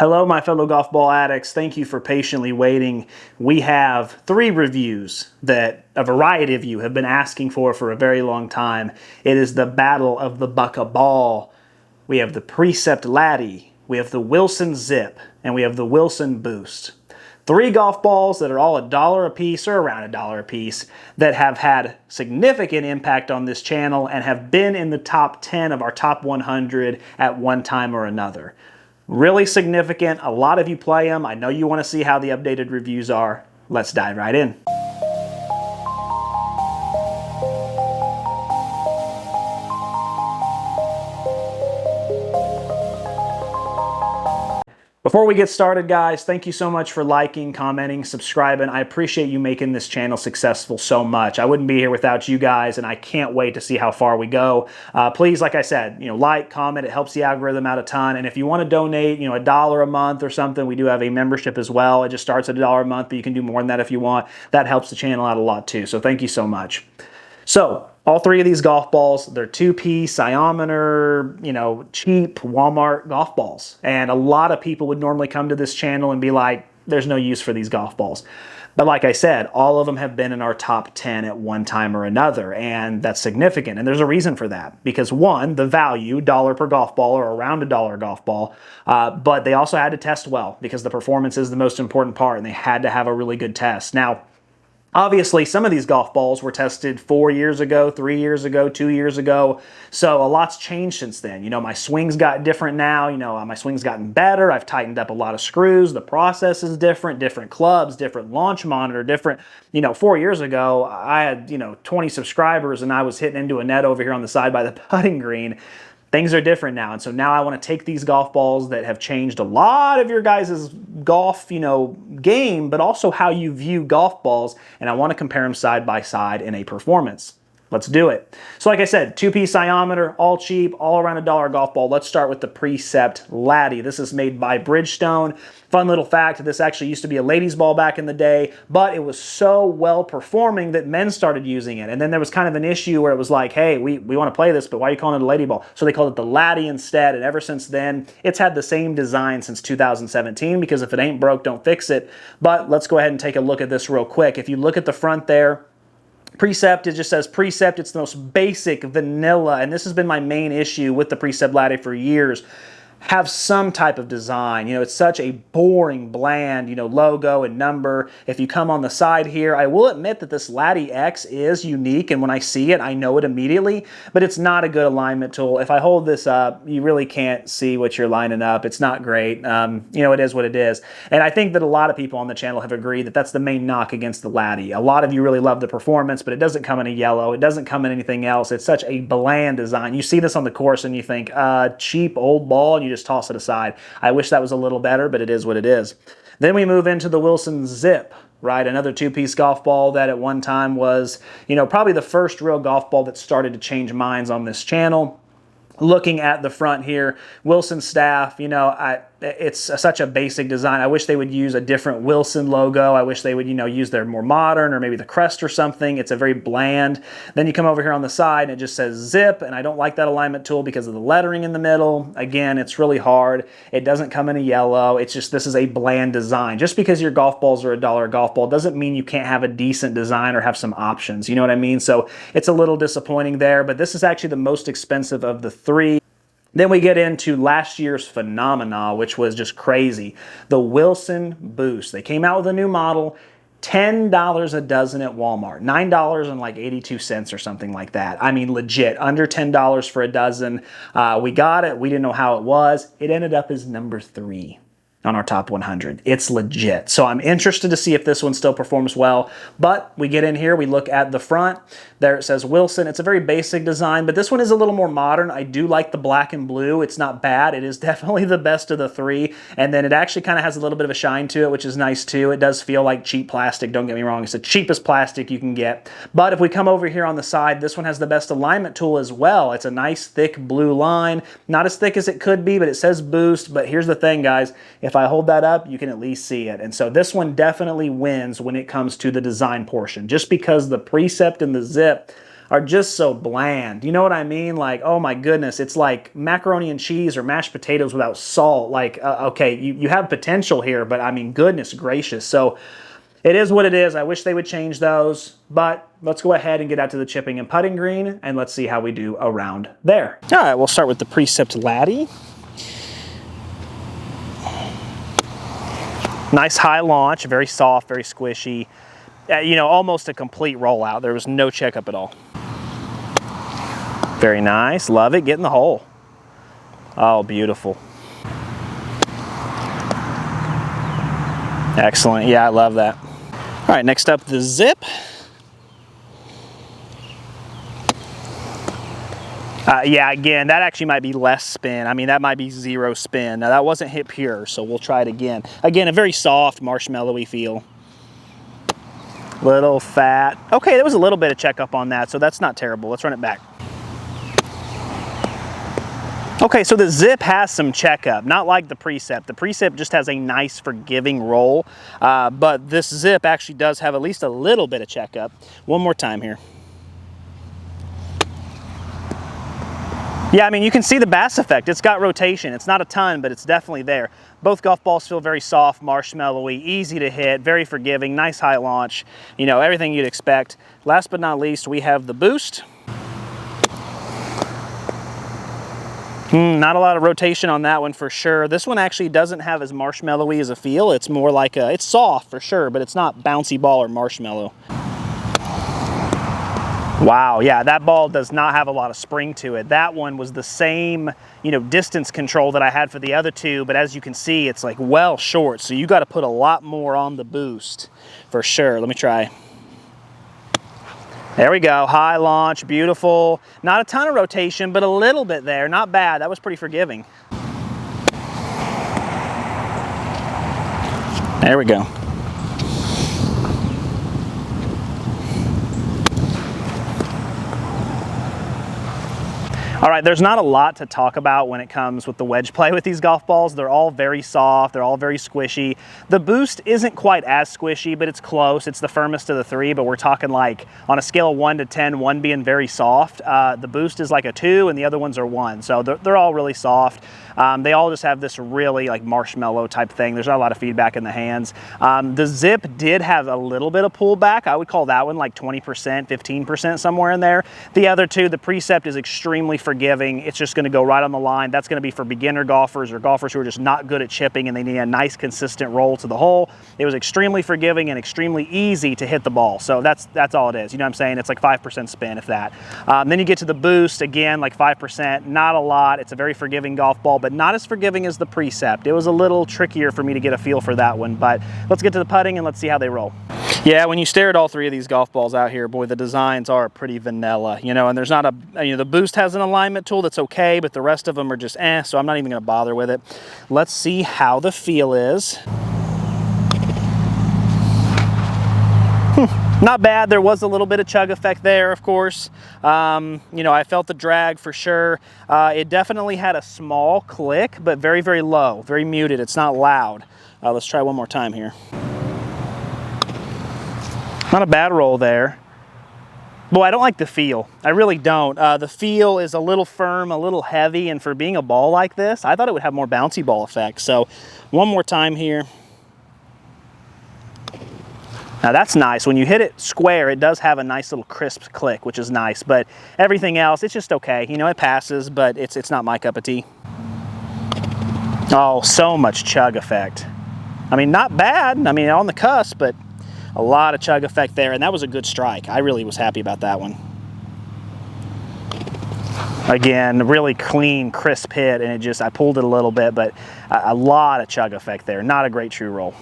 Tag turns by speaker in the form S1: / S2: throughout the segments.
S1: Hello, my fellow golf ball addicts. Thank you for patiently waiting. We have 3 reviews that a variety of you have been asking for a very long time. It is the battle of the bucka ball. We have the Precept Laddie, we have the Wilson Zip, and we have the Wilson Boost. 3 golf balls that are all $1 a piece or around $1 a piece that have had significant impact on this channel and have been in the top 10 of our top 100 at one time or another. Really significant. A lot of you play them. I know you want to see how the updated reviews are. Let's dive right in. Before we get started, guys, thank you so much for liking, commenting, subscribing. I appreciate you making this channel successful so much. I wouldn't be here without you guys, and I can't wait to see how far we go. Please, like I said, like, comment. It helps the algorithm out a ton. And if you want to donate, $1 a month or something, we do have a membership as well. It just starts at $1 a month, but you can do more than that if you want. That helps the channel out a lot too. So thank you so much. So, all 3 of these golf balls, they're 2-piece, Iometer, cheap Walmart golf balls. And a lot of people would normally come to this channel and be like, there's no use for these golf balls. But like I said, all of them have been in our top 10 at one time or another, and that's significant. And there's a reason for that. Because one, the value, $1 per golf ball or around $1 golf ball, but they also had to test well because the performance is the most important part, and they had to have a really good test. Now, obviously, some of these golf balls were tested 4 years ago, 3 years ago, 2 years ago, so a lot's changed since then. My swing's got different now, my swing's gotten better, I've tightened up a lot of screws, the process is different, different clubs, different launch monitor, different, 4 years ago, I had, 20 subscribers and I was hitting into a net over here on the side by the putting green. Things are different now, and so now I want to take these golf balls that have changed a lot of your guys' golf, game, but also how you view golf balls, and I want to compare them side by side in a performance. Let's do it. So like I said, 2-piece Iometer, all cheap, all around $1 golf ball. Let's start with the Precept Laddie. This is made by Bridgestone. Fun little fact, this actually used to be a ladies ball back in the day, but it was so well performing that men started using it. And then there was kind of an issue where it was like, hey, we want to play this, but why are you calling it a lady ball? So they called it the Laddie instead, and ever since then, it's had the same design since 2017, because if it ain't broke, don't fix it. But let's go ahead and take a look at this real quick. If you look at the front there, Precept, it just says Precept. It's the most basic, vanilla, and this has been my main issue with the Precept Laddie for years. Have some type of design. It's such a boring, bland, logo and number. If you come on the side here, I will admit that this Laddie X is unique, and when I see it, I know it immediately, but it's not a good alignment tool. If I hold this up, you really can't see what you're lining up. It's not great. It is what it is. And I think that a lot of people on the channel have agreed that that's the main knock against the Laddie. A lot of you really love the performance, but it doesn't come in a yellow. It doesn't come in anything else. It's such a bland design. You see this on the course and you think, cheap old ball, and you just toss it aside. I wish that was a little better, but it is what it is. Then we move into the Wilson Zip, right? Another 2-piece golf ball that at one time was, probably the first real golf ball that started to change minds on this channel. Looking at the front here, Wilson staff, it's such a basic design. I wish they would use a different Wilson logo. I wish they would, use their more modern or maybe the crest or something. It's a very bland. Then you come over here on the side and it just says Zip, and I don't like that alignment tool because of the lettering in the middle. Again, it's really hard. It doesn't come in a yellow. It's just, this is a bland design. Just because your golf balls are $1 golf ball doesn't mean you can't have a decent design or have some options. You know what I mean? So it's a little disappointing there, but this is actually the most expensive of the 3. Then we get into last year's phenomena, which was just crazy. The Wilson Boost. They came out with a new model, $10 a dozen at Walmart, $9.82 or something like that. I mean, legit, under $10 for a dozen. We got it. We didn't know how it was. It ended up as number 3 on our top 100. It's legit. So I'm interested to see if this one still performs well. But we get in here, we look at the front. There it says Wilson. It's a very basic design, but this one is a little more modern. I do like the black and blue. It's not bad. It is definitely the best of the 3. And then it actually kind of has a little bit of a shine to it, which is nice too. It does feel like cheap plastic. Don't get me wrong. It's the cheapest plastic you can get. But if we come over here on the side, this one has the best alignment tool as well. It's a nice thick blue line. Not as thick as it could be, but it says Boost. But here's the thing, guys. If I hold that up, you can at least see it. And so this one definitely wins when it comes to the design portion. Just because the Precept and the Zip are just so bland. You know what I mean? Like, oh my goodness, it's like macaroni and cheese or mashed potatoes without salt. Like, okay, you have potential here, but I mean, goodness gracious. So it is what it is. I wish they would change those, but let's go ahead and get out to the chipping and putting green, and let's see how we do around there. All right, we'll start with the Precept Laddie. Nice high launch, very soft, very squishy. You know, almost a complete rollout. There was no checkup at all. Very nice, love it, get in the hole. Oh, beautiful. Excellent, yeah, I love that. All right, next up, the zip. Yeah, again, that actually might be less spin. I mean, that might be 0 spin. Now, that wasn't hit pure, so we'll try it again. Again, a very soft, marshmallowy feel. Little fat. Okay, there was a little bit of checkup on that, so that's not terrible. Let's run it back. Okay, so the zip has some checkup, not like the Precept. The Precept just has a nice forgiving roll, but this zip actually does have at least a little bit of checkup. One more time here. Yeah, I mean, you can see the bass effect. It's got rotation. It's not a ton, but it's definitely there. Both golf balls feel very soft, marshmallowy, easy to hit, very forgiving, nice high launch, you know, everything you'd expect. Last but not least, we have the boost. Not a lot of rotation on that one for sure. This one actually doesn't have as marshmallowy as a feel. It's more like it's soft for sure, but it's not bouncy ball or marshmallow. Wow, yeah, that ball does not have a lot of spring to it. That one was the same, you know, distance control that I had for the other two, but as you can see, it's like well short, so you got to put a lot more on the boost for sure. Let me try. There we go, high launch, beautiful. Not a ton of rotation, but a little bit there, not bad. That was pretty forgiving. There we go. All right, there's not a lot to talk about when it comes with the wedge play with these golf balls. They're all very soft, they're all very squishy. The boost isn't quite as squishy, but it's close. It's the firmest of the three, but we're talking like on a scale of 1 to 10, 1 being very soft. The boost is like a 2 and the other ones are 1. So they're all really soft. They all just have this really like marshmallow type thing. There's not a lot of feedback in the hands. The zip did have a little bit of pullback. I would call that one like 20%, 15%, somewhere in there. The other two, the Precept is extremely forgiving. It's just going to go right on the line. That's going to be for beginner golfers or golfers who are just not good at chipping and they need a nice consistent roll to the hole. It was extremely forgiving and extremely easy to hit the ball. So that's all it is. You know what I'm saying? It's like 5% spin, if that. Then you get to the boost, again, like 5%, not a lot. It's a very forgiving golf ball, but not as forgiving as the Precept. It was a little trickier for me to get a feel for that one, but let's get to the putting and let's see how they roll. Yeah, when you stare at all three of these golf balls out here, boy, the designs are pretty vanilla, you know, and there's not a, you know, the boost has an alignment tool that's okay, but the rest of them are just so I'm not even going to bother with it. Let's see how the feel is. Not bad. There was a little bit of chug effect there, of course. You know, I felt the drag for sure. It definitely had a small click, but very, very low, very muted. It's not loud. Let's try one more time here. Not a bad roll there. Boy, I don't like the feel. I really don't. The feel is a little firm, a little heavy, and for being a ball like this, I thought it would have more bouncy ball effect. So one more time here. Now that's nice. When you hit it square, it does have a nice little crisp click, which is nice, but everything else, it's just okay. You know, it passes, but it's not my cup of tea. Oh, so much chug effect. I mean, not bad. I mean, on the cusp, but a lot of chug effect there, and that was a good strike. I really was happy about that one. Again, really clean, crisp hit, and I pulled it a little bit, but a lot of chug effect there. Not a great true roll.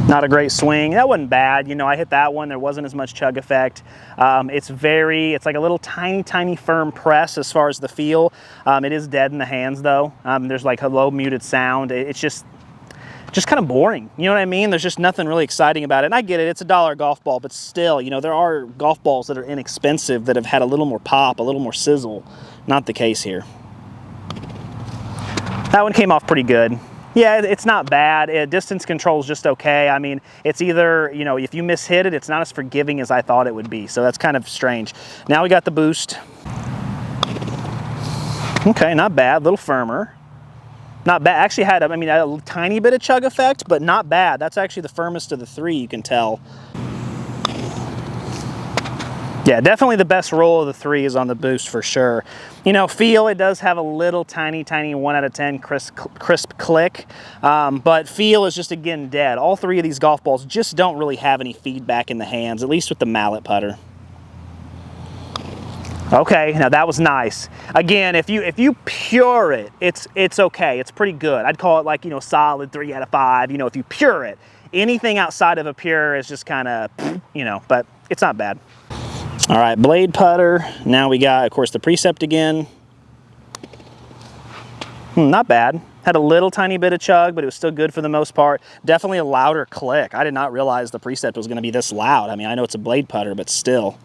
S1: Not a great swing. That wasn't bad. You know, I hit that one. There wasn't as much chug effect. It's like a little tiny, tiny firm press as far as the feel. It is dead in the hands though. There's like a low muted sound. It's just kind of boring. You know what I mean? There's just nothing really exciting about it. And I get it. It's a $1 golf ball, but still, you know, there are golf balls that are inexpensive that have had a little more pop, a little more sizzle. Not the case here. That one came off pretty good. Yeah, it's not bad. Distance control is just okay. I mean, it's either, you know, if you mishit it, it's not as forgiving as I thought it would be. So that's kind of strange. Now we got the boost. Okay, not bad, a little firmer. Not bad, actually had, I mean, a tiny bit of chug effect, but not bad. That's actually the firmest of the three, you can tell. Yeah, definitely the best roll of the three is on the boost for sure. You know, feel, it does have a little tiny 1 out of 10 crisp click, but feel is just, again, dead. All three of these golf balls just don't really have any feedback in the hands, at least with the mallet putter. Okay, now that was nice. Again, if you pure it, it's okay. It's pretty good. I'd call it like, you know, solid 3 out of 5. You know, if you pure it, anything outside of a pure is just kind of, you know, but it's not bad. All right, blade putter. Now we got, of course, the Precept again. Not bad. Had a little tiny bit of chug, but it was still good for the most part. Definitely a louder click. I did not realize the Precept was going to be this loud. I mean, I know it's a blade putter, but still.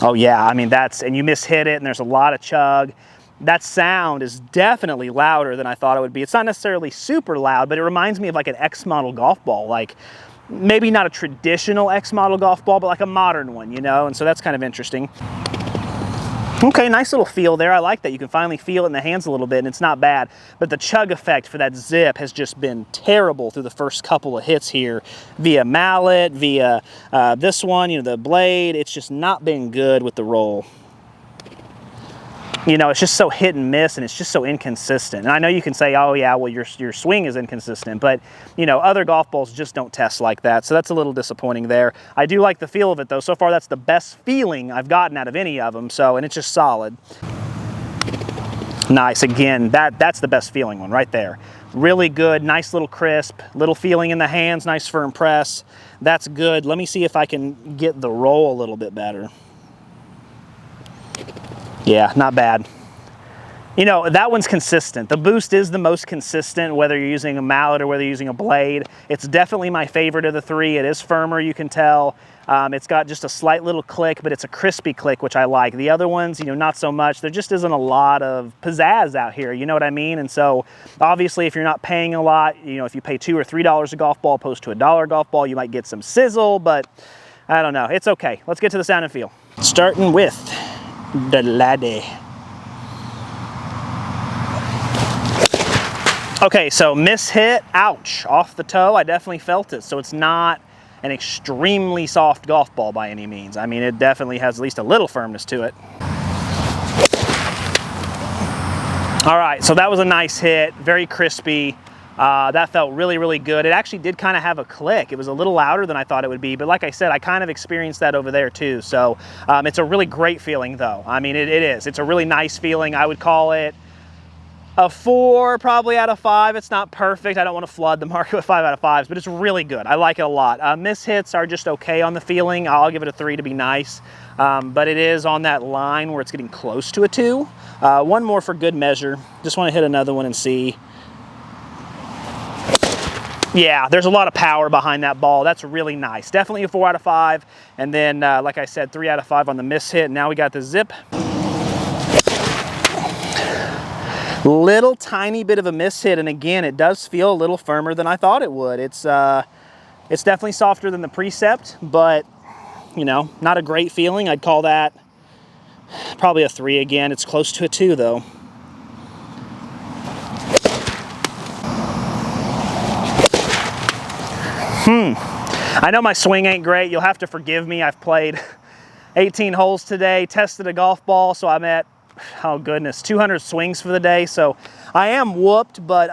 S1: Oh yeah, I mean, that's, and you mishit it and there's a lot of chug. That sound is definitely louder than I thought it would be. It's not necessarily super loud, but it reminds me of like an X model golf ball, like maybe not a traditional X model golf ball, but like a modern one, you know? And so that's kind of interesting. Okay, nice little feel there. I like that. You can finally feel it in the hands a little bit, and it's not bad. But the chug effect for that zip has just been terrible through the first couple of hits here via mallet, via this one, you know, the blade. It's just not been good with the roll. You know, it's just so hit and miss, and it's just so inconsistent. And I know you can say, oh yeah, well your swing is inconsistent, but you know, other golf balls just don't test like that. So that's a little disappointing there. I do like the feel of it though. So far, that's the best feeling I've gotten out of any of them. So, and it's just solid. Nice, again, that's the best feeling one right there. Really good, nice little crisp, little feeling in the hands, nice firm press. That's good. Let me see if I can get the roll a little bit better. Yeah, not bad. You know, that one's consistent. The boost is the most consistent, whether you're using a mallet or whether you're using a blade. It's definitely my favorite of the three. It is firmer, you can tell. It's got just a slight little click, but it's a crispy click, which I like. The other ones, you know, not so much. There just isn't a lot of pizzazz out here, you know what I mean? And so, obviously, if you're not paying a lot, you know, if you pay $2 or $3 a golf ball opposed to a $1 golf ball, you might get some sizzle, but I don't know. It's okay. Let's get to the sound and feel. Starting with the Laddie. Okay, so mishit, ouch, off the toe. I definitely felt it. So it's not an extremely soft golf ball by any means. I mean, it definitely has at least a little firmness to it. All right, so that was a nice hit, very crispy. That felt really, really good. It actually did kind of have a click. It was a little louder than I thought it would be, but like I said, I kind of experienced that over there too. So it's a really great feeling though. I mean, it is. It's a really nice feeling. I would call it a 4 probably out of 5. It's not perfect. I don't want to flood the market with 5 out of 5s, but it's really good. I like it a lot. Mishits are just okay on the feeling. I'll give it a 3 to be nice, but it is on that line where it's getting close to a 2. One more for good measure. Just want to hit another one and see. Yeah, there's a lot of power behind that ball. That's really nice. Definitely a 4 out of 5. And then, like I said, 3 out of 5 on the mishit. Now we got the zip. Little tiny bit of a mishit, and again, it does feel a little firmer than I thought it would. It's definitely softer than the Precept, but you know, not a great feeling. I'd call that probably a 3 again. It's close to a 2 though. I know my swing ain't great. You'll have to forgive me. I've played 18 holes today, tested a golf ball, so I'm at, oh goodness, 200 swings for the day. So I am whooped, but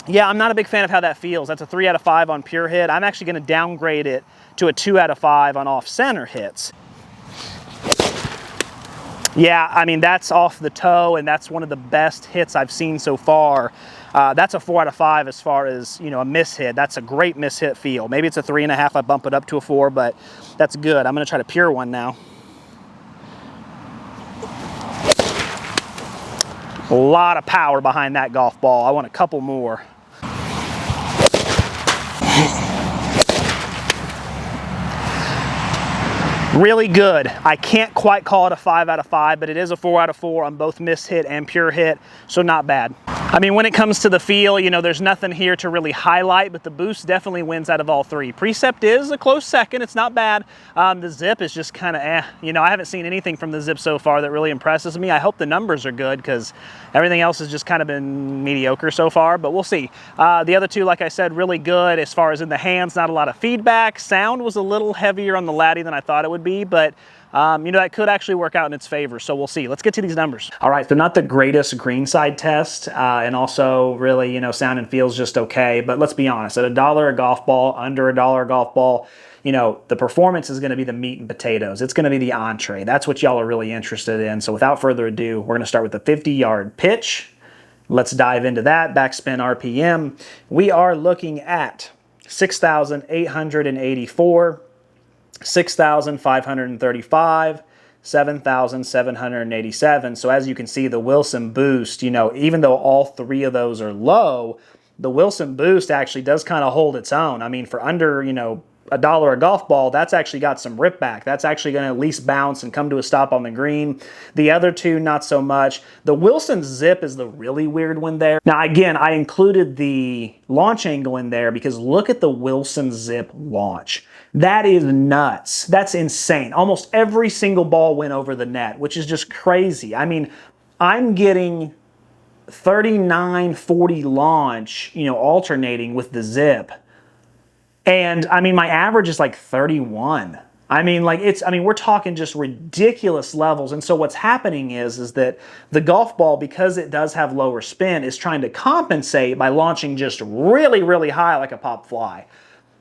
S1: yeah, I'm not a big fan of how that feels. That's a 3 out of 5 on pure hit. I'm actually going to downgrade it to a 2 out of 5 on off center hits. Yeah, I mean, that's off the toe, and that's one of the best hits I've seen so far. That's a 4 out of 5 as far as, you know, a mishit. That's a great mishit feel. Maybe it's a 3.5. I bump it up to a 4, but that's good. I'm going to try to pure one now. A lot of power behind that golf ball. I want a couple more. Really good. I can't quite call it a 5 out of 5, but it is a 4 out of 4 on both mishit and pure hit, so not bad. I mean, when it comes to the feel, you know, there's nothing here to really highlight, but the boost definitely wins out of all three. Precept is a close second. It's not bad. The zip is just kind of eh. You know, I haven't seen anything from the zip so far that really impresses me. I hope the numbers are good because everything else has just kind of been mediocre so far, but we'll see. The other two, like I said, really good as far as in the hands, not a lot of feedback. Sound was a little heavier on the Laddie than I thought it would be, but you know, that could actually work out in its favor, so we'll see. Let's get to these numbers. All right, so not the greatest green side test, and also really, you know, sound and feels just okay, but let's be honest, at $1 a golf ball, under $1 a golf ball, you know, the performance is going to be the meat and potatoes. It's going to be the entree. That's what y'all are really interested in. So without further ado, we're going to start with the 50-yard pitch. Let's dive into that. Backspin RPM. We are looking at 6,884. 6,535, 7,787. So as you can see, the Wilson boost, you know, even though all three of those are low, the Wilson boost actually does kind of hold its own. I mean, for under, you know, $1 a golf ball, that's actually got some rip back. That's actually going to at least bounce and come to a stop on the green. The other two, not so much. The Wilson zip is the really weird one there. Now, again, I included the launch angle in there because look at the Wilson zip launch. That is nuts. That's insane. Almost every single ball went over the net, which is just crazy. I mean, I'm getting 39-40 launch, you know, alternating with the zip. And I mean, my average is like 31. I mean, like we're talking just ridiculous levels. And so what's happening is that the golf ball, because it does have lower spin, is trying to compensate by launching just really, really high like a pop fly.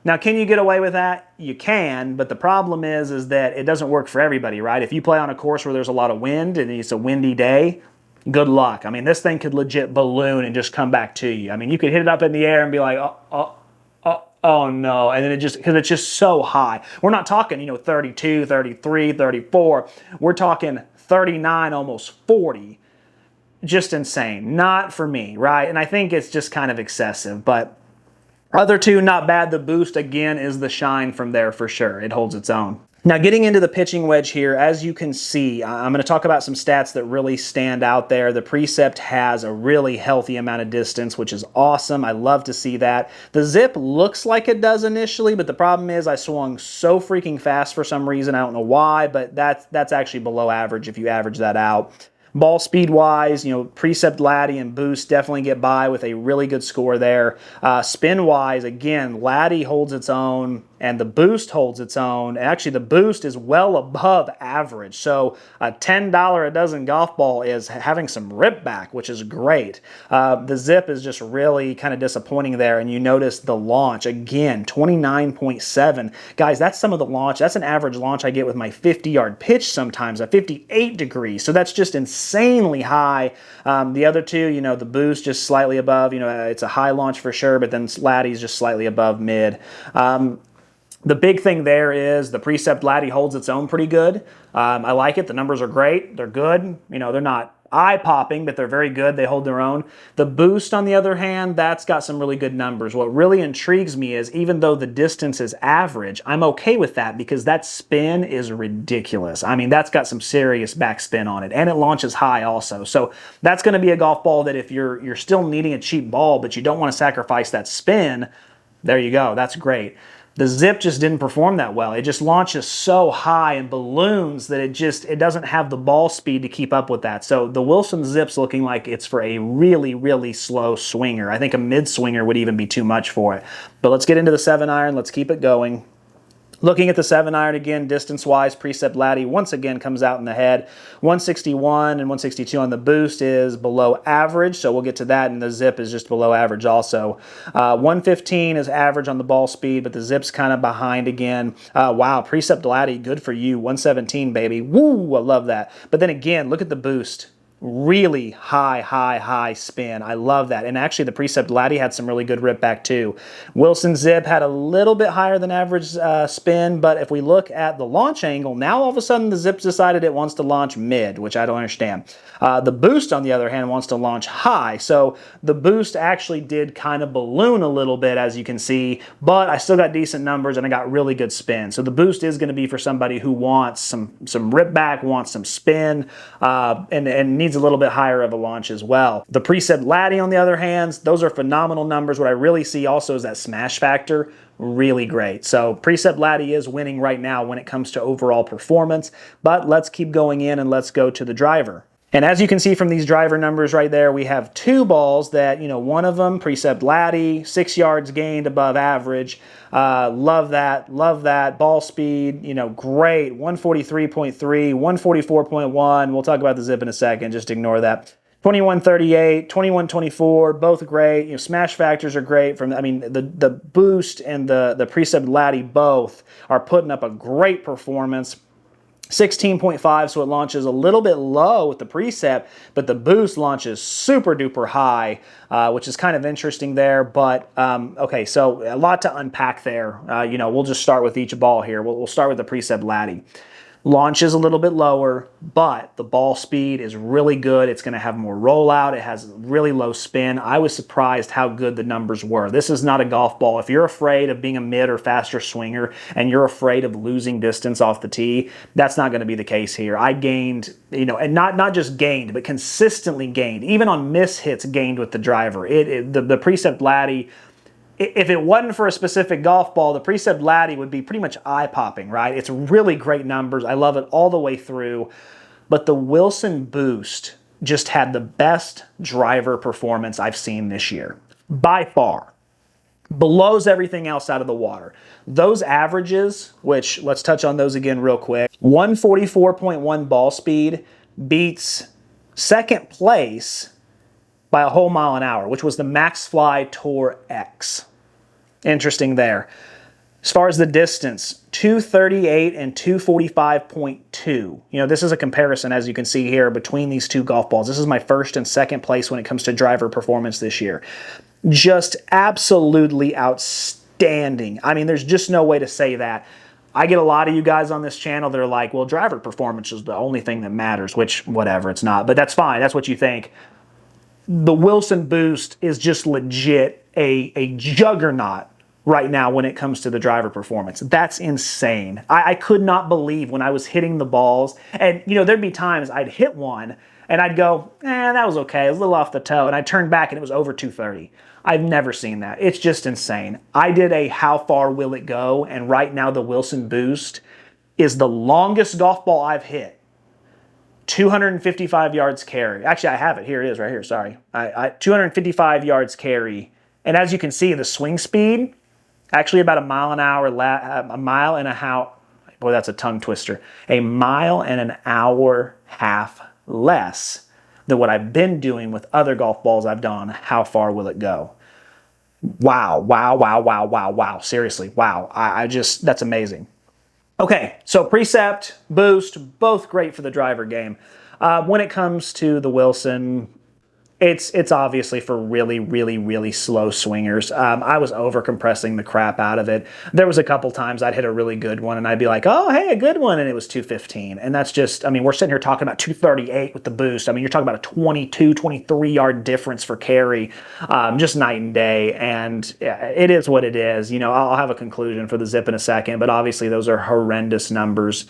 S1: Now, can you get away with that? You can, but the problem is that it doesn't work for everybody, right? If you play on a course where there's a lot of wind and it's a windy day, good luck. I mean, this thing could legit balloon and just come back to you. I mean, you could hit it up in the air and be like, oh no, and then it just, because it's just so high. We're not talking, you know, 32, 33, 34. We're talking 39, almost 40. Just insane. Not for me, right? And I think it's just kind of excessive, but other two, not bad. The boost, again, is the shine from there for sure. It holds its own. Now, getting into the pitching wedge here, as you can see, I'm going to talk about some stats that really stand out there. The Precept has a really healthy amount of distance, which is awesome. I love to see that. The zip looks like it does initially, but the problem is I swung so freaking fast for some reason. I don't know why, but that's actually below average if you average that out. Ball speed wise, you know, Precept Laddie and boost definitely get by with a really good score there. Spin wise, again, Laddie holds its own and the boost holds its own. Actually, the boost is well above average. So a $10 a dozen golf ball is having some rip back, which is great. The zip is just really kind of disappointing there. And you notice the launch, again, 29.7. Guys, that's some of the launch. That's an average launch I get with my 50-yard pitch sometimes, at 58 degrees. So that's just insanely high. The other two, you know, the boost just slightly above. You know, it's a high launch for sure, but then Laddie's just slightly above mid. The big thing there is the Precept Laddie holds its own pretty good. I like it. The numbers are great. They're good. You know, they're not eye-popping, but they're very good. They hold their own. The boost, on the other hand, that's got some really good numbers. What really intrigues me is even though the distance is average, I'm okay with that because that spin is ridiculous. I mean, that's got some serious backspin on it, and it launches high also. So that's going to be a golf ball that if you're still needing a cheap ball, but you don't want to sacrifice that spin, there you go. That's great. The zip just didn't perform that well. It just launches so high and balloons that it doesn't have the ball speed to keep up with that. So the Wilson zip's looking like it's for a really, really slow swinger. I think a mid swinger would even be too much for it. But let's get into the 7-iron. Let's keep it going. Looking at the 7-iron again, distance-wise, Precept Laddie once again comes out in the head. 161 and 162 on the boost is below average, so we'll get to that, and the zip is just below average also. 115 is average on the ball speed, but the zip's kind of behind again. Wow, Precept Laddie, good for you. 117, baby. Woo, I love that. But then again, look at the boost. Really high spin. I love that. And actually the Precept Laddie had some really good rip back too. Wilson zip had a little bit higher than average spin, but if we look at the launch angle, now all of a sudden the zip's decided it wants to launch mid, which I don't understand. The boost, on the other hand, wants to launch high. So the boost actually did kind of balloon a little bit, as you can see, but I still got decent numbers and I got really good spin. So the boost is going to be for somebody who wants some rip back, wants some spin, and needs speed's a little bit higher of a launch as well. The Precept Laddie, on the other hand, those are phenomenal numbers. What I really see also is that smash factor, really great. So Precept Laddie is winning right now when it comes to overall performance, but let's keep going in and let's go to the driver. And as you can see from these driver numbers right there, we have two balls that, one of them, Precept Laddie, 6 yards gained above average. Love that, love that. Ball speed, great. 143.3, 144.1. We'll talk about the zip in a second, just ignore that. 2138, 2124, both great. Smash factors are great. The boost and the Precept Laddie both are putting up a great performance. 16.5, so it launches a little bit low with the Precept, but the boost launches super duper high, which is kind of interesting there. But okay, so a lot to unpack there. We'll just start with each ball here. We'll start with the Precept Laddie. Launches a little bit lower, but the ball speed is really good. It's going to have more rollout. It has really low spin. I was surprised how good the numbers were. This is not a golf ball. If you're afraid of being a mid or faster swinger and you're afraid of losing distance off the tee, that's not going to be the case here. I gained, and not just gained, but consistently gained. Even on miss hits, gained with the driver. The Precept Laddie, if it wasn't for a specific golf ball, the Precept Laddie would be pretty much eye-popping, right? It's really great numbers. I love it all the way through. But the Wilson Boost just had the best driver performance I've seen this year. By far. Blows everything else out of the water. Those averages, which let's touch on those again real quick. 144.1 ball speed beats second place by a whole mile an hour, which was the Max Fly Tour X. Interesting there. As far as the distance, 238 and 245.2. This is a comparison, as you can see here, between these two golf balls. This is my first and second place when it comes to driver performance this year. Just absolutely outstanding. There's just no way to say that. I get a lot of you guys on this channel that are like, well, driver performance is the only thing that matters, which, whatever, it's not. But that's fine. That's what you think. The Wilson Boost is just legit a juggernaut right now when it comes to the driver performance. That's insane. I could not believe when I was hitting the balls, and there'd be times I'd hit one and I'd go, that was okay, it was a little off the toe, and I'd turn back and it was over 230. I've never seen that. It's just insane. I did a how far will it go, and right now the Wilson Boost is the longest golf ball I've hit. 255 yards carry. Actually, I have it. Here it is right here. Sorry. 255 yards carry. And as you can see, the swing speed, actually about a mile an hour, a mile and a half. Boy, that's a tongue twister. A mile and an hour half less than what I've been doing with other golf balls I've done. How far will it go? Wow, wow, wow, wow, wow, wow. Seriously, wow. That's amazing. Okay, so Precept, Boost, both great for the driver game. When it comes to the Wilson, it's obviously for really, really, really slow swingers. I was over compressing the crap out of it. There was a couple times I'd hit a really good one and I'd be like, oh, hey, a good one, and it was 215. And that's just, we're sitting here talking about 238 with the Boost. You're talking about a 22, 23 yard difference for carry, just night and day. And it is what it is. I'll have a conclusion for the zip in a second, but obviously those are horrendous numbers,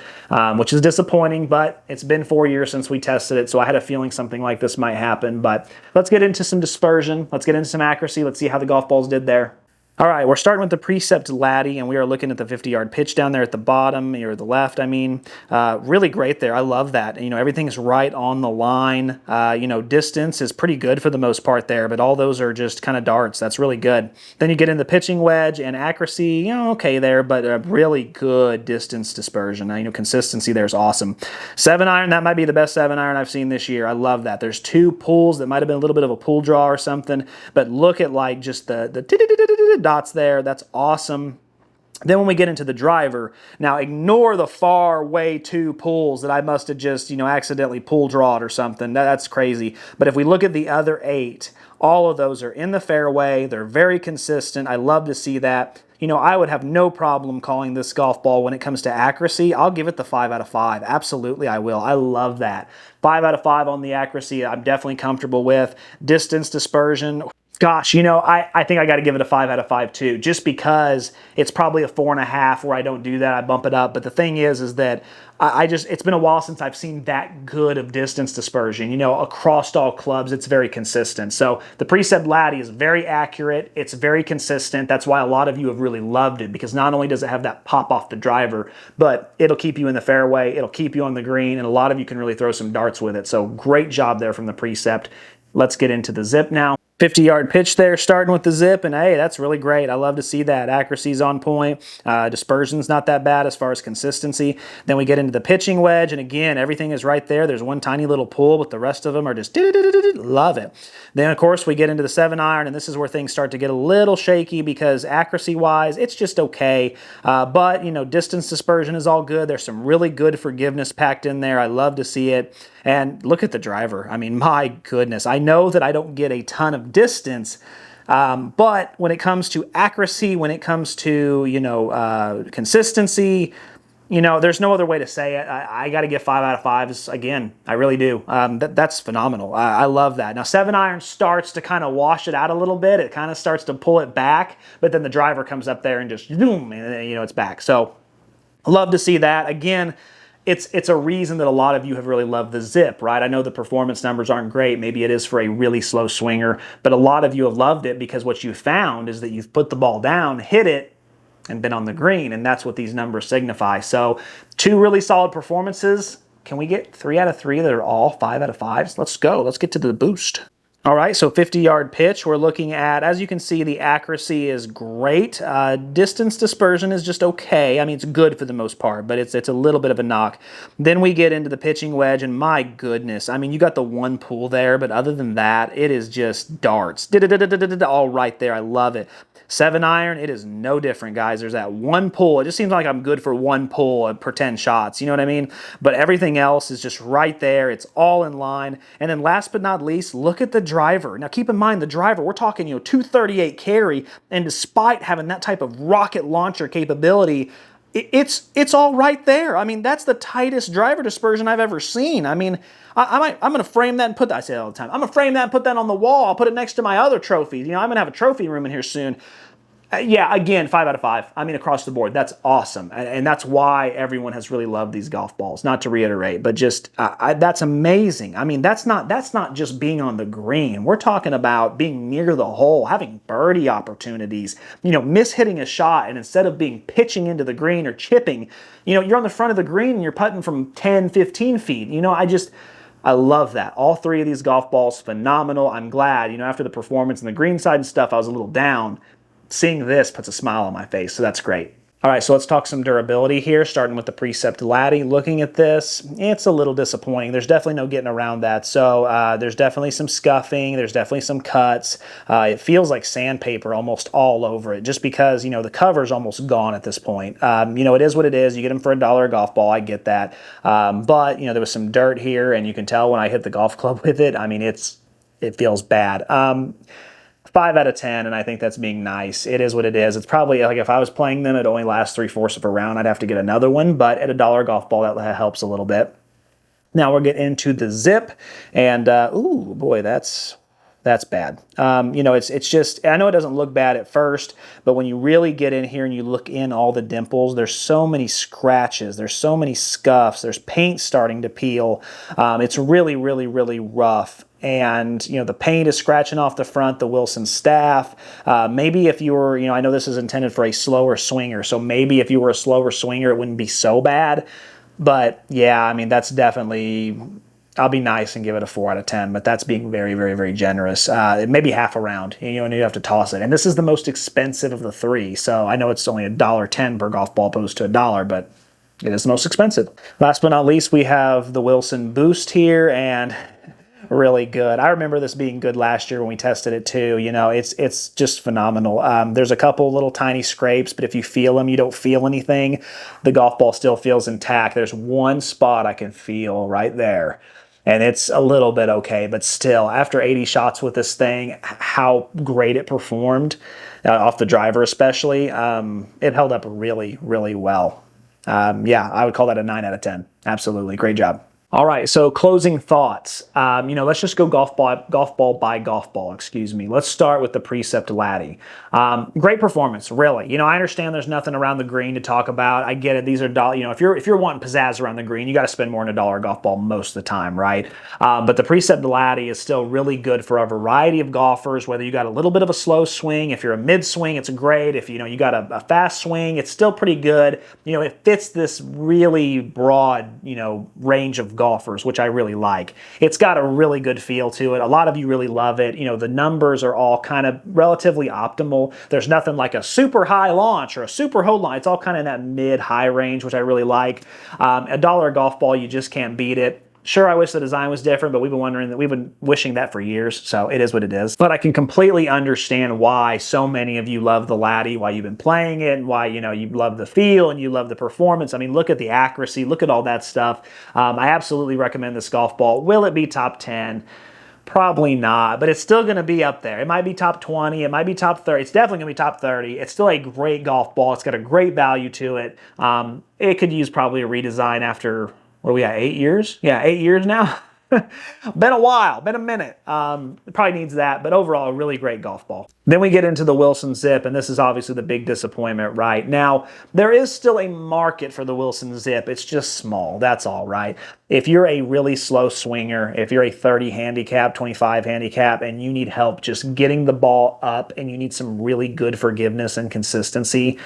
S1: which is disappointing, but it's been 4 years since we tested it, so I had a feeling something like this might happen. But let's get into some dispersion. Let's get into some accuracy. Let's see how the golf balls did there. All right, we're starting with the Precept Laddie, and we are looking at the 50-yard pitch down there at the bottom, or the left, really great there. I love that. Everything's right on the line. Distance is pretty good for the most part there, but all those are just kind of darts. That's really good. Then you get in the pitching wedge, and accuracy, okay there, but a really good distance dispersion. Consistency there is awesome. 7-iron, that might be the best 7-iron I've seen this year. I love that. There's two pulls that might have been a little bit of a pull draw or something, but look at just the dots there. That's awesome. Then when we get into the driver, now ignore the far way two pulls that I must have just, accidentally pull drawed or something. That's crazy. But if we look at the other 8, all of those are in the fairway. They're very consistent. I love to see that. I would have no problem calling this golf ball when it comes to accuracy. I'll give it the 5 out of 5. Absolutely, I will. I love that. 5 out of 5 on the accuracy, I'm definitely comfortable with. Distance dispersion, Gosh, I think I got to give it a 5 out of 5 too, just because it's probably a 4.5 where I don't do that. I bump it up. But the thing is that it's been a while since I've seen that good of distance dispersion. Across all clubs, it's very consistent. So the Precept Laddie is very accurate. It's very consistent. That's why a lot of you have really loved it, because not only does it have that pop off the driver, but it'll keep you in the fairway. It'll keep you on the green, and a lot of you can really throw some darts with it. So great job there from the Precept. Let's get into the Zip now. 50-yard pitch there, starting with the Zip, and hey, that's really great. I love to see that. Accuracy's on point. Dispersion's not that bad as far as consistency. Then we get into the pitching wedge, and again, everything is right there. There's one tiny little pull, but the rest of them are just love it. Then, of course, we get into the 7-iron, and this is where things start to get a little shaky because accuracy-wise, it's just okay. But, distance dispersion is all good. There's some really good forgiveness packed in there. I love to see it. And look at the driver. I mean, my goodness. I know that I don't get a ton of distance, but when it comes to accuracy, when it comes to, consistency, there's no other way to say it. I got to give 5 out of 5s again. I really do. That's phenomenal. I love that. Now, 7-iron starts to kind of wash it out a little bit. It kind of starts to pull it back, but then the driver comes up there and just, boom, and it's back. So love to see that. Again, it's a reason that a lot of you have really loved the Zip, right? I know the performance numbers aren't great. Maybe it is for a really slow swinger, but a lot of you have loved it because what you found is that you've put the ball down, hit it, and been on the green, and that's what these numbers signify. So 2 really solid performances. Can we get 3 out of 3 that are all 5 out of 5s? Let's go. Let's get to the boost. All right, so 50-yard pitch, we're looking at, as you can see, the accuracy is great. Distance dispersion is just okay. I mean, it's good for the most part, but it's a little bit of a knock. Then we get into the pitching wedge, and my goodness, I mean, you got the one pull there, but other than that, it is just darts. All right there, I love it. 7-iron, it is no different, guys. There's that one pull. It just seems like I'm good for one pull per 10 shots. You know what I mean? But everything else is just right there. It's all in line. And then last but not least, look at the driver. Now, keep in mind, the driver, we're talking, 238 carry, and despite having that type of rocket launcher capability, it's all right there. I mean, that's the tightest driver dispersion I've ever seen. I mean, I'm going to frame that and put that, I say it all the time, I'm going to frame that and put that on the wall. I'll put it next to my other trophies. I'm going to have a trophy room in here soon. Yeah, again, 5 out of 5. I mean, across the board, that's awesome. And that's why everyone has really loved these golf balls. Not to reiterate, but just, that's amazing. I mean, that's not just being on the green. We're talking about being near the hole, having birdie opportunities, mishitting a shot, and instead of being pitching into the green or chipping, you're on the front of the green and you're putting from 10, 15 feet. I love that. All 3 of these golf balls, phenomenal. I'm glad, after the performance and the green side and stuff, I was a little down. Seeing this puts a smile on my face, so that's great. All right, so let's talk some durability here, starting with the Precept Laddie. Looking at this, it's a little disappointing. There's definitely no getting around that. So there's definitely some scuffing. There's definitely some cuts. It feels like sandpaper almost all over it, just because, the cover's almost gone at this point. It is what it is. You get them for $1 a golf ball. I get that. But, there was some dirt here, and you can tell when I hit the golf club with it. I mean, it feels bad. 5 out of 10, and I think that's being nice. It is what it is. It's probably, like, if I was playing them, it only lasts 3/4 of a round. I'd have to get another one, but at $1 golf ball, that helps a little bit. Now we'll get into the Zip, and, ooh, boy, that's bad. It's just, I know it doesn't look bad at first, but when you really get in here and you look in all the dimples, there's so many scratches, there's so many scuffs, there's paint starting to peel. It's really, really, really rough. And, the paint is scratching off the front, the Wilson staff. Maybe if you were, I know this is intended for a slower swinger, so maybe if you were a slower swinger, it wouldn't be so bad. But, yeah, I mean, that's definitely, I'll be nice and give it a 4 out of 10, but that's being very, very, very generous. Maybe half a round, and you have to toss it. And this is the most expensive of the 3, so I know it's only $1.10 per golf ball opposed to $1, but it is the most expensive. Last but not least, we have the Wilson Boost here, and really good. I remember this being good last year when we tested it too. It's just phenomenal. There's a couple little tiny scrapes, but if you feel them, you don't feel anything. The golf ball still feels intact. There's one spot I can feel right there, and it's a little bit okay, but still, after 80 shots with this thing, how great it performed, off the driver especially, it held up really, really well. Yeah, I would call that a 9 out of 10. Absolutely. Great job. All right, so closing thoughts. Let's just go golf ball by golf ball, excuse me. Let's start with the Precept Laddie. Great performance, really. I understand there's nothing around the green to talk about. I get it. These are if you're wanting pizzazz around the green, you got to spend more than $1 golf ball most of the time, right? But the Precept Laddie is still really good for a variety of golfers. Whether you got a little bit of a slow swing, if you're a mid swing, it's great. If you got a fast swing, it's still pretty good. It fits this really broad range of golfers, which I really like. It's got a really good feel to it. A lot of you really love it. The numbers are all kind of relatively optimal. There's nothing like a super high launch or a super low launch. It's all kind of in that mid-high range, which I really like. $1 golf ball, you just can't beat it. Sure, I wish the design was different, but we've been wishing that for years, so it is what it is. But I can completely understand why so many of you love the Laddie, why you've been playing it, and why you love the feel and you love the performance. I mean, look at the accuracy, look at all that stuff. I absolutely recommend this golf ball. Will it be top 10? Probably not, but it's still going to be up there. It might be top 20, it might be top 30. It's definitely going to be top 30. It's still a great golf ball. It's got a great value to it. It could use probably a redesign after, what are we at, 8 years? Yeah, 8 years now. Been a while, been a minute. It probably needs that, but overall, a really great golf ball. Then we get into the Wilson Zip, and this is obviously the big disappointment, right? Now, there is still a market for the Wilson Zip. It's just small, that's all, right? If you're a really slow swinger, if you're a 30 handicap, 25 handicap, and you need help just getting the ball up, and you need some really good forgiveness and consistency,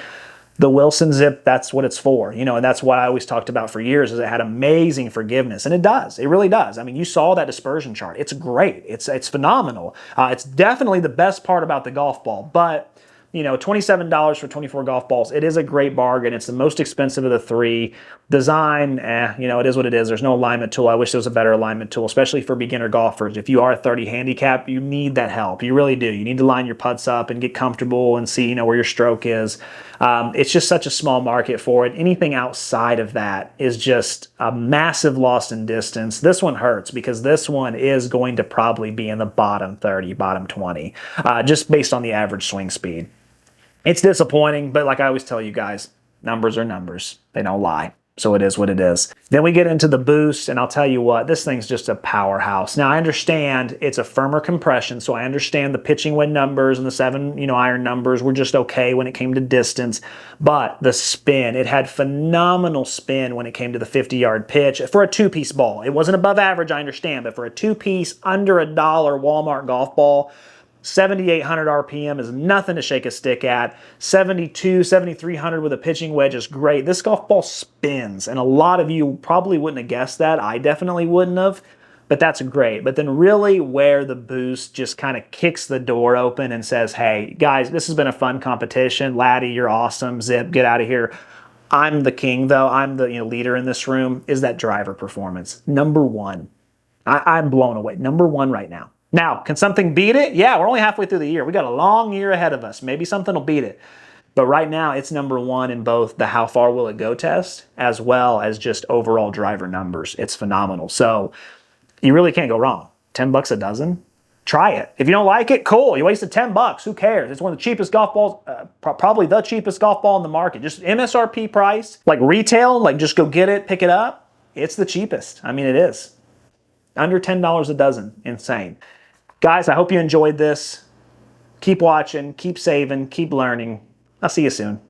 S1: the Wilson Zip, that's what it's for, and that's what I always talked about for years, is it had amazing forgiveness, and it does. It really does. I mean, you saw that dispersion chart. It's great. It's phenomenal. It's definitely the best part about the golf ball, but $27 for 24 golf balls. It is a great bargain. It's the most expensive of the three. Design, it is what it is. There's no alignment tool. I wish there was a better alignment tool, especially for beginner golfers. If you are a 30 handicap, you need that help. You really do. You need to line your putts up and get comfortable and see, where your stroke is. It's just such a small market for it. Anything outside of that is just a massive loss in distance. This one hurts because this one is going to probably be in the bottom 30, bottom 20, just based on the average swing speed. It's disappointing, but like I always tell you guys, numbers are numbers. They don't lie. So it is what it is. Then we get into the boost, and I'll tell you what, this thing's just a powerhouse. Now, I understand it's a firmer compression, so I understand the pitching wedge numbers and the 7 iron numbers were just okay when it came to distance, but the spin, it had phenomenal spin when it came to the 50-yard pitch for a two-piece ball. It wasn't above average, I understand, but for a two-piece, under $1 Walmart golf ball, 7,800 RPM is nothing to shake a stick at. 7,300 with a pitching wedge is great. This golf ball spins, and a lot of you probably wouldn't have guessed that. I definitely wouldn't have, but that's great. But then really where the boost just kind of kicks the door open and says, hey, guys, this has been a fun competition. Laddie, you're awesome. Zip, get out of here. I'm the king, though. I'm the leader in this room, is that driver performance. Number one. I'm blown away. Number one right now. Now, can something beat it? Yeah, we're only halfway through the year. We got a long year ahead of us. Maybe something will beat it. But right now, it's number one in both the how far will it go test, as well as just overall driver numbers. It's phenomenal. So you really can't go wrong. $10 a dozen? Try it. If you don't like it, cool. You wasted $10. Who cares? It's one of the cheapest golf balls, probably the cheapest golf ball in the market. Just MSRP price, like retail, like just go get it, pick it up. It's the cheapest. I mean, it is. Under $10 a dozen. Insane. Guys, I hope you enjoyed this. Keep watching, keep saving, keep learning. I'll see you soon.